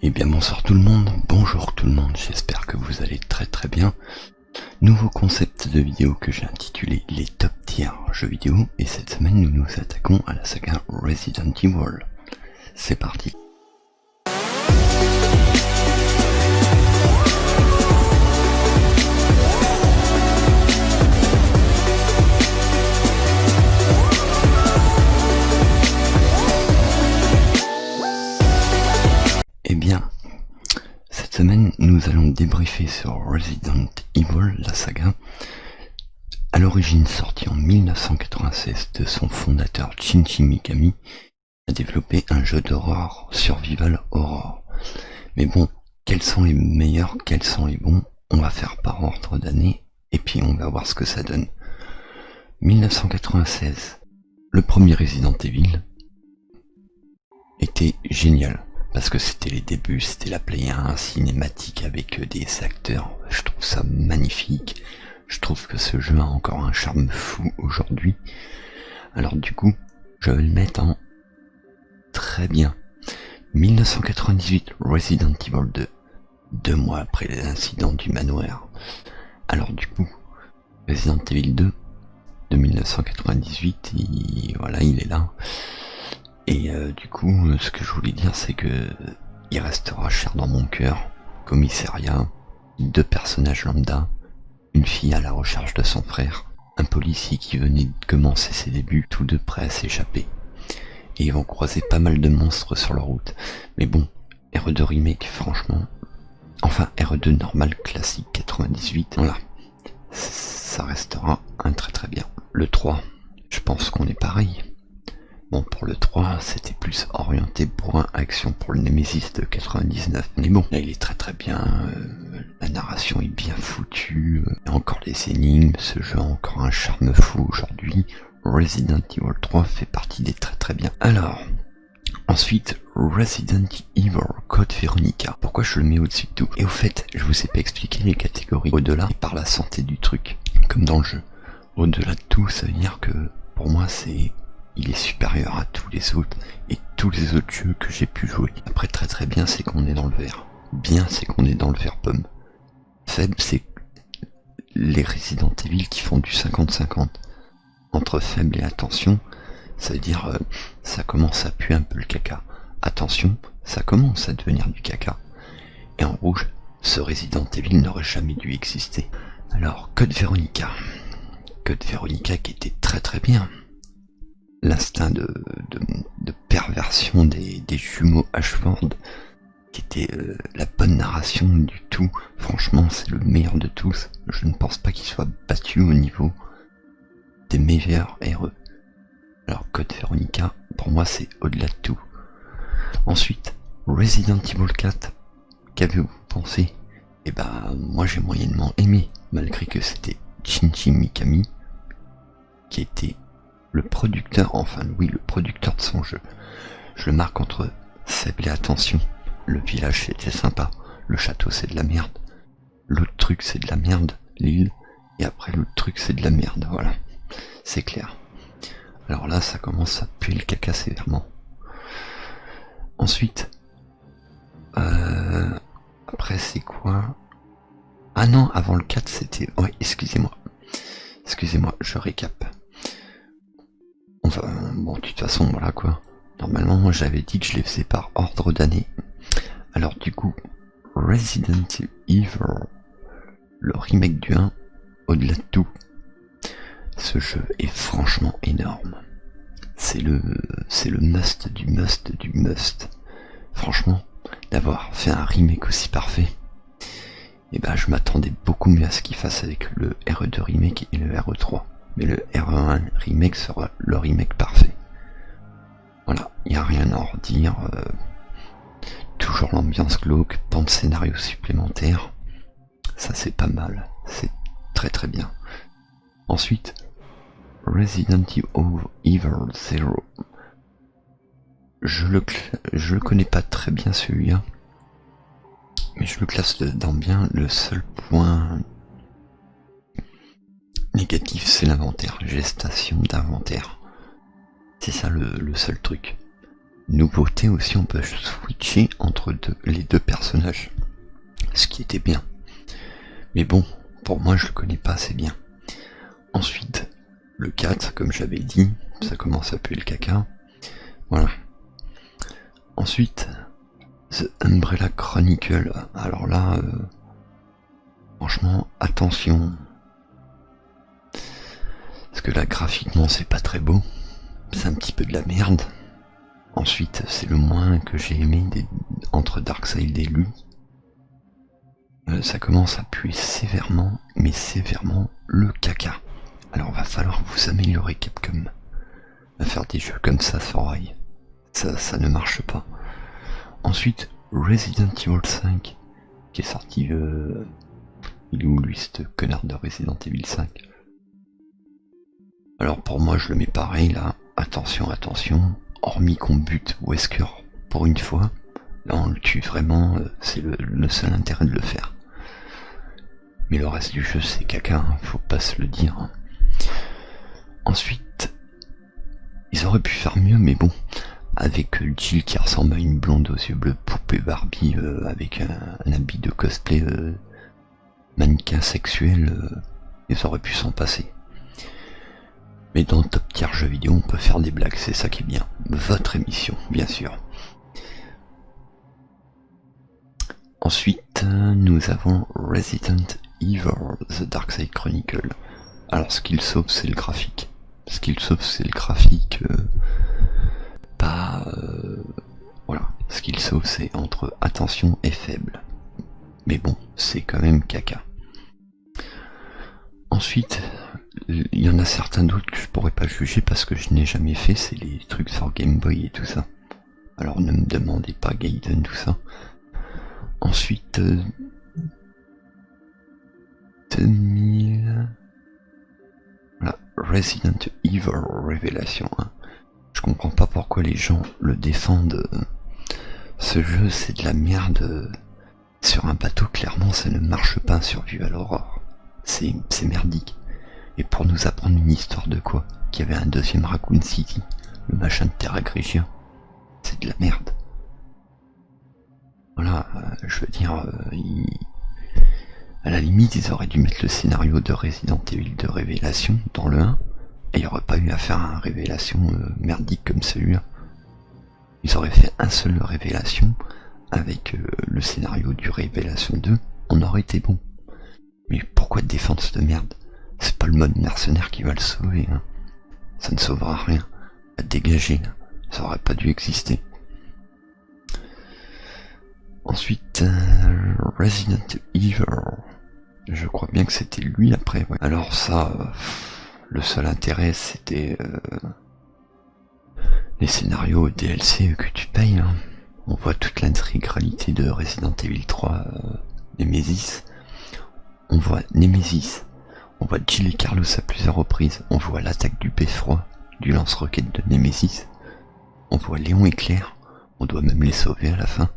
Eh bien bonsoir tout le monde, bonjour tout le monde, j'espère que vous allez très bien. Nouveau concept de vidéo que j'ai intitulé les top tiers jeux vidéo, et cette semaine nous nous attaquons à la saga Resident Evil. C'est parti. Eh bien, cette semaine, nous allons débriefer sur Resident Evil, la saga, à l'origine sortie en 1996 de son fondateur Shinji Mikami, a développé un jeu d'horreur, survival horror. Mais bon, quels sont les meilleurs, quels sont les bons, on va faire par ordre d'année, et puis on va voir ce que ça donne. 1996, le premier Resident Evil était génial. Parce que c'était les débuts, c'était la Play 1 cinématique avec des acteurs, je trouve ça magnifique. Je trouve que ce jeu a encore un charme fou aujourd'hui. Alors du coup, je vais le mettre en très bien. 1998, Resident Evil 2, 2 mois après les incidents du manoir. Alors du coup, Resident Evil 2 de 1998, il est là. Et du coup, ce que je voulais dire, c'est que il restera cher dans mon cœur. Commissariat, 2 personnages lambda, une fille à la recherche de son frère, un policier qui venait de commencer ses débuts, tous deux prêts à s'échapper. Et ils vont croiser pas mal de monstres sur leur route. Mais bon, RE2 Remake, franchement... Enfin, RE2 normal, classique, 98, voilà. Ça restera un très bien. Le 3, je pense qu'on est pareil. Bon, pour le 3, c'était plus orienté pour un action pour le Nemesis de 99. Mais bon, là il est très bien, la narration est bien foutue, encore les énigmes, ce jeu a encore un charme fou aujourd'hui. Resident Evil 3 fait partie des très bien. Alors, ensuite, Resident Evil Code Veronica. Pourquoi je le mets au-dessus de tout? Et au fait, je vous ai pas expliqué les catégories au-delà et par la santé du truc, comme dans le jeu. Au-delà de tout, ça veut dire que, pour moi, il est supérieur à tous les autres et tous les autres jeux que j'ai pu jouer. Après, très bien, c'est qu'on est dans le vert. Bien, c'est qu'on est dans le vert pomme. Faible, c'est les Resident Evil qui font du 50-50. Entre faible et attention, ça veut dire ça commence à puer un peu le caca. Attention, ça commence à devenir du caca. Et en rouge, ce Resident Evil n'aurait jamais dû exister. Alors, Code Veronica. Code Veronica qui était très bien. L'instinct de perversion des jumeaux Ashford, qui était la bonne narration du tout. Franchement, c'est le meilleur de tous. Je ne pense pas qu'il soit battu au niveau des meilleurs RE. Alors, Code Veronica, pour moi, c'est au-delà de tout. Ensuite, Resident Evil 4. Qu'avez-vous pensé? Eh ben, moi, j'ai moyennement aimé, malgré que c'était Shinji Mikami qui était le producteur, le producteur de son jeu. Je le marque entre faible et attention. Le village c'était sympa, le château c'est de la merde, l'autre truc c'est de la merde, l'île, et après l'autre truc c'est de la merde, voilà, c'est clair. Alors là ça commence à puer le caca sévèrement. Ensuite, après c'est quoi? Ah non, avant le 4 c'était... Ouais, excusez-moi, je récap. Bon, de toute façon, voilà quoi. Normalement, moi j'avais dit que je les faisais par ordre d'année. Alors du coup, Resident Evil, le remake du 1, au-delà de tout, ce jeu est franchement énorme. C'est le must du must. Franchement, d'avoir fait un remake aussi parfait, et ben je m'attendais beaucoup mieux à ce qu'il fasse avec le RE2 remake et le RE3. Mais le RE1 remake sera le remake parfait. Voilà, il n'y a rien à en redire. Toujours l'ambiance glauque, tant de scénarios supplémentaires. Ça c'est pas mal, c'est très bien. Ensuite, Resident Evil 0. Je le connais pas très bien celui-là, mais je le classe dedans bien. Le seul point négatif, c'est l'inventaire, gestation d'inventaire. C'est ça le seul truc. Nouveauté aussi, on peut switcher entre les deux personnages, ce qui était bien. Mais bon, pour moi je le connais pas assez bien. Ensuite, le 4, comme j'avais dit, ça commence à puer le caca. Voilà. Ensuite, The Umbrella Chronicle. Alors là, franchement, attention. Parce que là, graphiquement, c'est pas très beau. C'est un petit peu de la merde. Ensuite, c'est le moins que j'ai aimé entre Darkseid et lui. Ça commence à puer sévèrement, mais sévèrement, le caca. Alors va falloir vous améliorer, Capcom. À faire des jeux comme ça sans rail. Ça ne marche pas. Ensuite, Resident Evil 5, qui est sorti... il est où lui, ce connard de Resident Evil 5? Alors pour moi, je le mets pareil, là. Attention, attention. Hormis qu'on bute Wesker pour une fois, là on le tue vraiment, c'est le seul intérêt de le faire. Mais le reste du jeu, c'est caca, hein, faut pas se le dire. Hein. Ensuite, ils auraient pu faire mieux, mais bon, avec Jill qui ressemble à une blonde aux yeux bleus, poupée Barbie, avec un habit de cosplay mannequin sexuel, ils auraient pu s'en passer. Mais dans Top Tier jeux vidéo, on peut faire des blagues, c'est ça qui est bien. Votre émission, bien sûr. Ensuite, nous avons Resident Evil, The Darkseid Chronicle. Alors, ce qu'il sauve, c'est le graphique. Ce qu'il sauve, c'est le graphique. Voilà. Ce qu'il sauve, c'est entre attention et faible. Mais bon, c'est quand même caca. Ensuite, il y en a certains d'autres que je pourrais pas juger parce que je n'ai jamais fait, c'est les trucs sur Game Boy et tout ça. Alors ne me demandez pas Gaiden, tout ça. Ensuite, 2000... Voilà, Resident Evil Révélation 1. Je comprends pas pourquoi les gens le défendent. Ce jeu, c'est de la merde. Sur un bateau, clairement, ça ne marche pas, Survival Horror. C'est merdique. Et pour nous apprendre une histoire de quoi? Qu'il y avait un deuxième Raccoon City, le machin de Terra Grigia. C'est de la merde. Voilà, je veux dire, à la limite, ils auraient dû mettre le scénario de Resident Evil de Révélation dans le 1, et il n'y aurait pas eu à faire un Révélation merdique comme celui-là. Ils auraient fait un seul Révélation, avec le scénario du Révélation 2, on aurait été bon. Mais pourquoi défendre cette merde? C'est pas le mode mercenaire qui va le sauver, hein. Ça ne sauvera rien. À dégager, hein. Ça aurait pas dû exister. Ensuite, Resident Evil. Je crois bien que c'était lui après. Ouais. Alors ça, le seul intérêt c'était les scénarios DLC que tu payes. Hein. On voit toute l'intégralité de Resident Evil 3 Nemesis. On voit Nemesis. On voit Jill et Carlos à plusieurs reprises. On voit l'attaque du beffroi, du lance-roquette de Nemesis. On voit Léon et Claire. On doit même les sauver à la fin.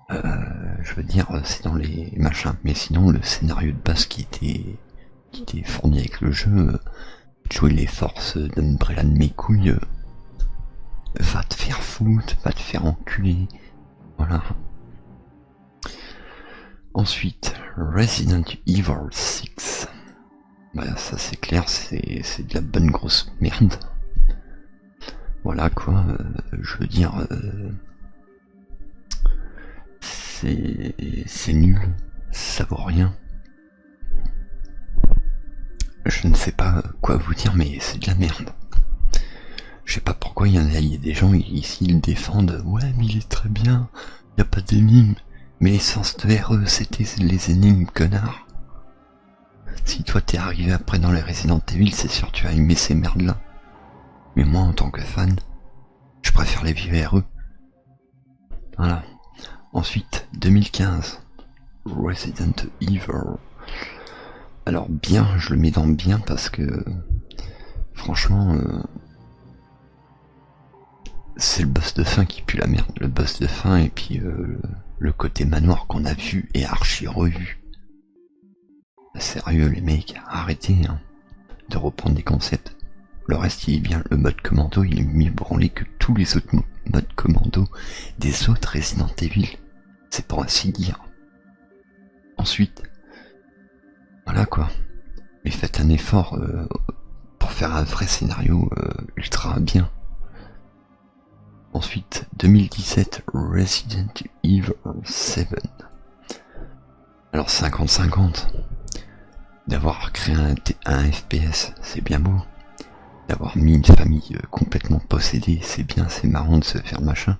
Je veux dire, c'est dans les machins. Mais sinon, le scénario de base qui était fourni avec le jeu, jouer les forces d'Umbrella de mes couilles, va te faire foutre, va te faire enculer. Voilà. Ensuite, Resident Evil 6. Bah ça c'est clair, c'est de la bonne grosse merde. Voilà quoi, je veux dire... c'est nul, ça vaut rien. Je ne sais pas quoi vous dire, mais c'est de la merde. Je sais pas pourquoi il y a des gens ici ils le défendent. Ouais, mais il est très bien, y a pas d'énigmes. Mais l'essence de RE, c'était les énigmes, connard. Si toi t'es arrivé après dans les Resident Evil, c'est sûr tu as aimé ces merdes là. Mais moi en tant que fan, je préfère les vieux RE. Voilà. Ensuite, 2015, Resident Evil. Alors bien, je le mets dans bien parce que franchement, c'est le boss de fin qui pue la merde. Le boss de fin et puis le côté manoir qu'on a vu et archi revu. Sérieux les mecs, arrêtez hein, de reprendre des concepts. Le reste il est bien, le mode commando il est mieux branlé que tous les autres mots. mode commando des autres Resident Evil. C'est pour ainsi dire. Ensuite, voilà quoi. Mais faites un effort pour faire un vrai scénario ultra bien. Ensuite, 2017, Resident Evil 7. Alors 50-50. D'avoir créé un FPS, c'est bien beau. D'avoir mis une famille complètement possédée, c'est bien, c'est marrant de se faire machin.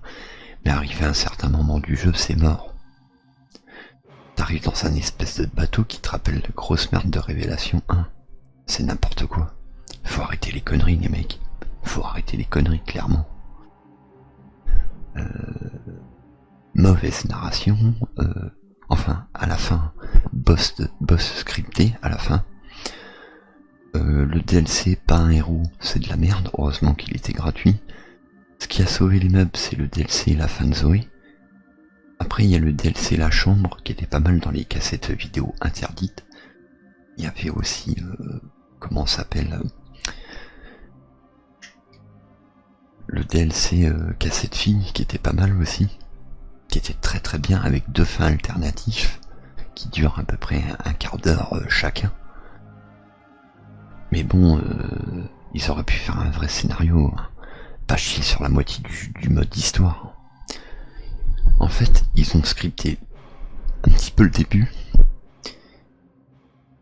Mais arrivé à un certain moment du jeu, c'est mort. T'arrives dans un espèce de bateau qui te rappelle la grosse merde de Révélation 1. C'est n'importe quoi. Faut arrêter les conneries, les mecs. Faut arrêter les conneries, clairement. Mauvaise narration. Enfin, à la fin, boss scripté, à la fin. Le DLC, pas un héros, c'est de la merde. Heureusement qu'il était gratuit. Ce qui a sauvé les meubles, c'est le DLC La fin de Zoé. Après, il y a le DLC La Chambre, qui était pas mal dans les cassettes vidéo interdites. Il y avait aussi, comment ça s'appelle, le DLC Cassette Fille, qui était pas mal aussi. Qui était très très bien, avec 2 fins alternatives, qui durent à peu près un quart d'heure chacun. Mais bon, ils auraient pu faire un vrai scénario, hein. Pas chier sur la moitié du mode histoire. En fait, ils ont scripté un petit peu le début,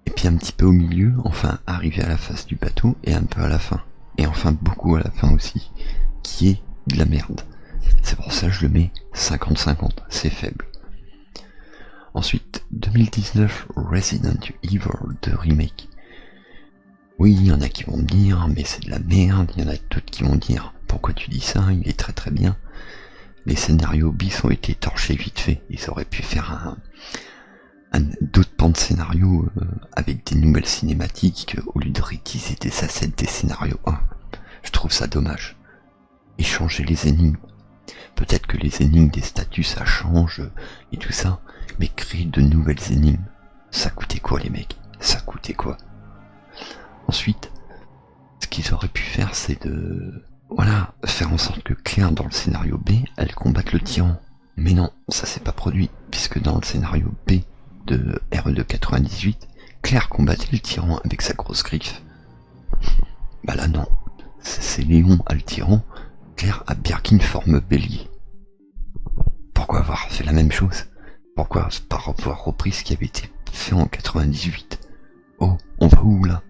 et puis un petit peu au milieu, enfin arrivé à la face du bateau, et un peu à la fin. Et enfin beaucoup à la fin aussi, qui est de la merde. C'est pour ça que je le mets 50-50, c'est faible. Ensuite, 2019, Resident Evil 2 Remake. Oui, il y en a qui vont me dire, mais c'est de la merde, il y en a d'autres qui vont dire, pourquoi tu dis ça, il est très très bien. Les scénarios bis ont été torchés vite fait, ils auraient pu faire d'autres pans de scénario avec des nouvelles cinématiques au lieu de réutiliser des assets des scénarios 1. Je trouve ça dommage. Et changer les énigmes. Peut-être que les énigmes des statuts ça change et tout ça, mais créer de nouvelles énigmes, ça coûtait quoi les mecs? Ça coûtait quoi? Ensuite, ce qu'ils auraient pu faire, c'est de... Voilà, faire en sorte que Claire, dans le scénario B, elle combatte le tyran. Mais non, ça s'est pas produit, puisque dans le scénario B de RE2 98, Claire combattait le tyran avec sa grosse griffe. Bah là non, c'est Léon à le tyran, Claire a Birkin forme bélier. Pourquoi avoir fait la même chose? Pourquoi pas avoir repris ce qui avait été fait en 98? Oh, on va où là?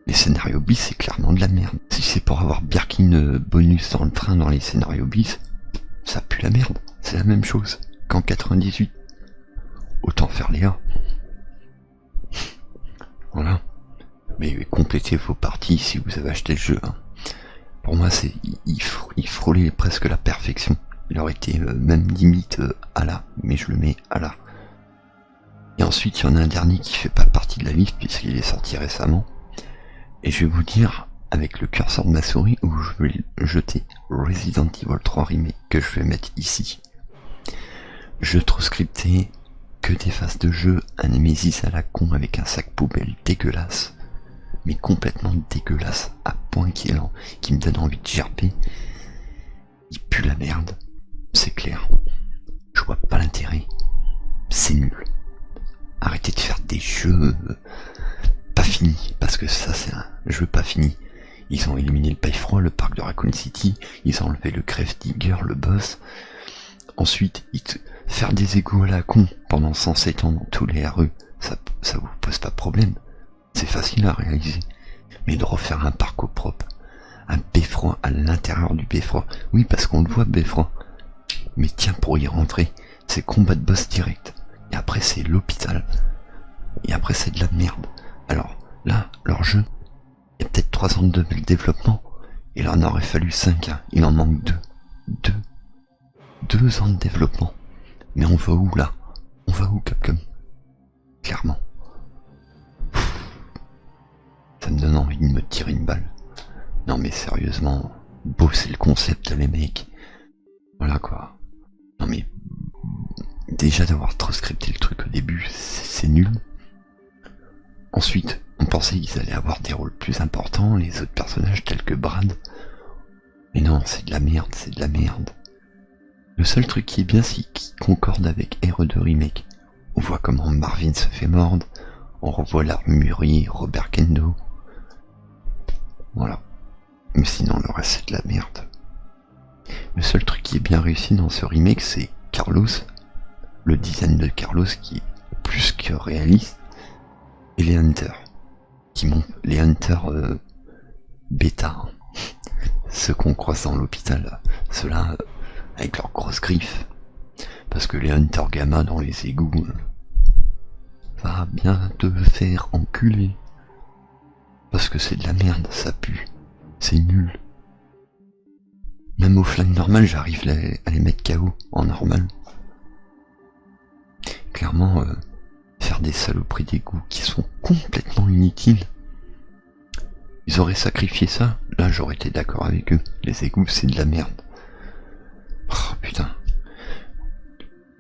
Les scénarios bis, c'est clairement de la merde. Si c'est pour avoir Birkin bonus dans le train dans les scénarios bis, ça pue la merde. C'est la même chose qu'en 98. Autant faire les A. Voilà. Mais complétez vos parties si vous avez acheté le jeu. Hein. Pour moi, il frôlait presque la perfection. Il aurait été même limite à la, mais je le mets à la. Et ensuite, il y en a un dernier qui fait pas partie de la liste puisqu'il est sorti récemment. Et je vais vous dire, avec le curseur de ma souris, où je vais jeter Resident Evil 3 Remake, que je vais mettre ici. Jeu trop scripté, que des phases de jeu, un Nemesis à la con avec un sac poubelle dégueulasse, mais complètement dégueulasse, à point qui me donne envie de gerber. Il pue la merde, c'est clair. Je vois pas l'intérêt. C'est nul. Arrêtez de faire des jeux... pas fini, parce que ça c'est un jeu pas fini. Ils ont éliminé le paille-froid, le parc de Raccoon City, ils ont enlevé le Grave Digger, le boss. Ensuite, faire des égouts à la con pendant 107 ans dans tous les RE, ça vous pose pas de problème. C'est facile à réaliser. Mais de refaire un parc au propre, un beffroi à l'intérieur du beffroi, oui parce qu'on le voit beffroi. Mais tiens, pour y rentrer, c'est combat de boss direct. Et après c'est l'hôpital. Et après c'est de la merde. Alors là, leur jeu, il y a peut-être 3 ans de développement, il en aurait fallu 5, hein. Il en manque 2. 2 ans de développement. Mais on va où là? On va où Capcom? Clairement. Ça me donne envie de me tirer une balle. Non mais sérieusement, bosser le concept les mecs. Voilà quoi. Non mais, déjà d'avoir trop scripté le truc au début, c'est nul. Ensuite, on pensait qu'ils allaient avoir des rôles plus importants, les autres personnages tels que Brad. Mais non, c'est de la merde, c'est de la merde. Le seul truc qui est bien, c'est qu'il concorde avec RE2 Remake. On voit comment Marvin se fait mordre, on revoit l'armurier Robert Kendo. Voilà. Mais sinon, le reste, c'est de la merde. Le seul truc qui est bien réussi dans ce remake, c'est Carlos. Le design de Carlos qui est plus que réaliste. Et les Hunters. Les Hunters bêta. Hein. Ceux qu'on croise dans l'hôpital. Ceux-là, avec leurs grosses griffes. Parce que les Hunters Gamma dans les égouts... va bien te faire enculer. Parce que c'est de la merde, ça pue. C'est nul. Même au flingue normal, j'arrive à les mettre KO en normal. Clairement, faire des saloperies d'égout qui sont complètement inutiles. Ils auraient sacrifié ça, là j'aurais été d'accord avec eux. Les égouts, c'est de la merde. Oh putain.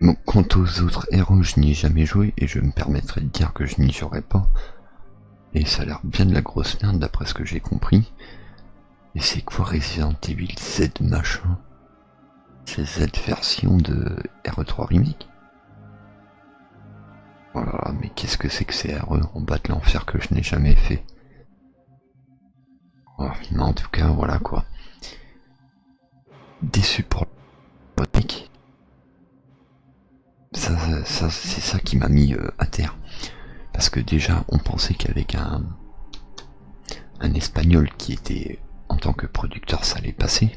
Bon, quant aux autres héros, je n'y ai jamais joué et je me permettrai de dire que je n'y jouerai pas. Et ça a l'air bien de la grosse merde d'après ce que j'ai compris. Et c'est quoi Resident Evil Z machin? C'est Z version de RE3 Remake? Oh là là, mais qu'est-ce que c'est que ces RE en bas de l'enfer que je n'ai jamais fait? Oh, mais en tout cas, voilà quoi. Déçu pour le remake. Ça c'est ça qui m'a mis à terre. Parce que déjà, on pensait qu'avec un espagnol qui était en tant que producteur, ça allait passer.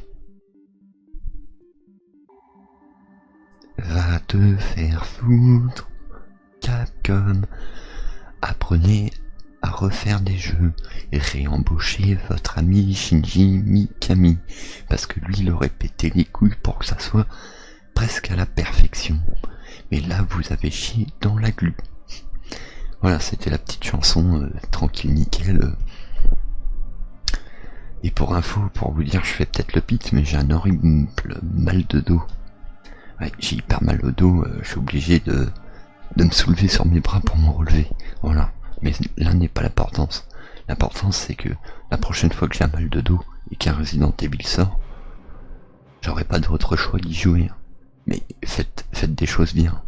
Va te faire foutre, Capcom. Apprenez à refaire des jeux et réembaucher votre ami Shinji Mikami. Parce que lui, il aurait pété les couilles pour que ça soit presque à la perfection. Mais là, vous avez chié dans la glu. Voilà, c'était la petite chanson tranquille nickel. Et pour info, pour vous dire, je fais peut-être le pitch, mais j'ai un horrible mal de dos. Ouais, j'ai hyper mal au dos, je suis obligé de me soulever sur mes bras pour me relever. Voilà, mais là n'est pas l'importance. L'importance c'est que la prochaine fois que j'ai un mal de dos et qu'un Resident Evil sort, j'aurai pas d'autre choix d'y jouer. Mais faites des choses bien.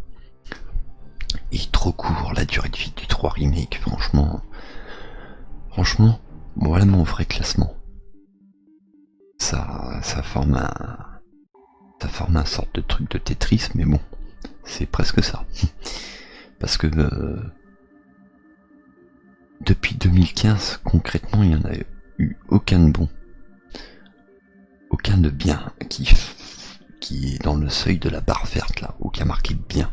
Il est trop court la durée de vie du 3 remake, franchement, voilà mon vrai classement. Ça forme un sorte de truc de Tetris, mais bon, c'est presque ça. Parce que depuis 2015, concrètement, il n'y en a eu aucun de bon. Aucun de bien qui est dans le seuil de la barre verte là, aucun marqué bien.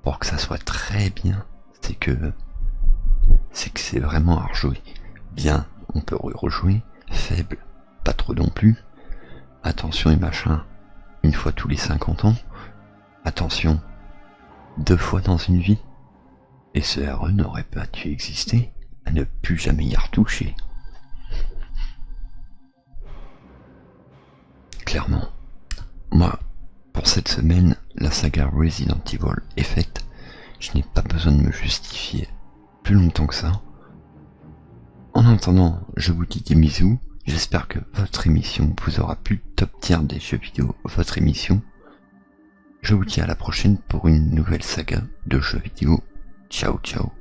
Pour que ça soit très bien, c'est que c'est vraiment à rejouer. Bien, on peut rejouer, faible, pas trop non plus. Attention et machin, une fois tous les 50 ans. Attention, 2 fois dans une vie. Et ce RE n'aurait pas dû exister à ne plus jamais y retoucher. Clairement, moi, pour cette semaine, la saga Resident Evil est faite. Je n'ai pas besoin de me justifier plus longtemps que ça. En attendant, je vous dis des bisous. J'espère que votre émission vous aura plu. Top tier des jeux vidéo, votre émission. Je vous dis à la prochaine pour une nouvelle saga de jeux vidéo. Ciao ciao.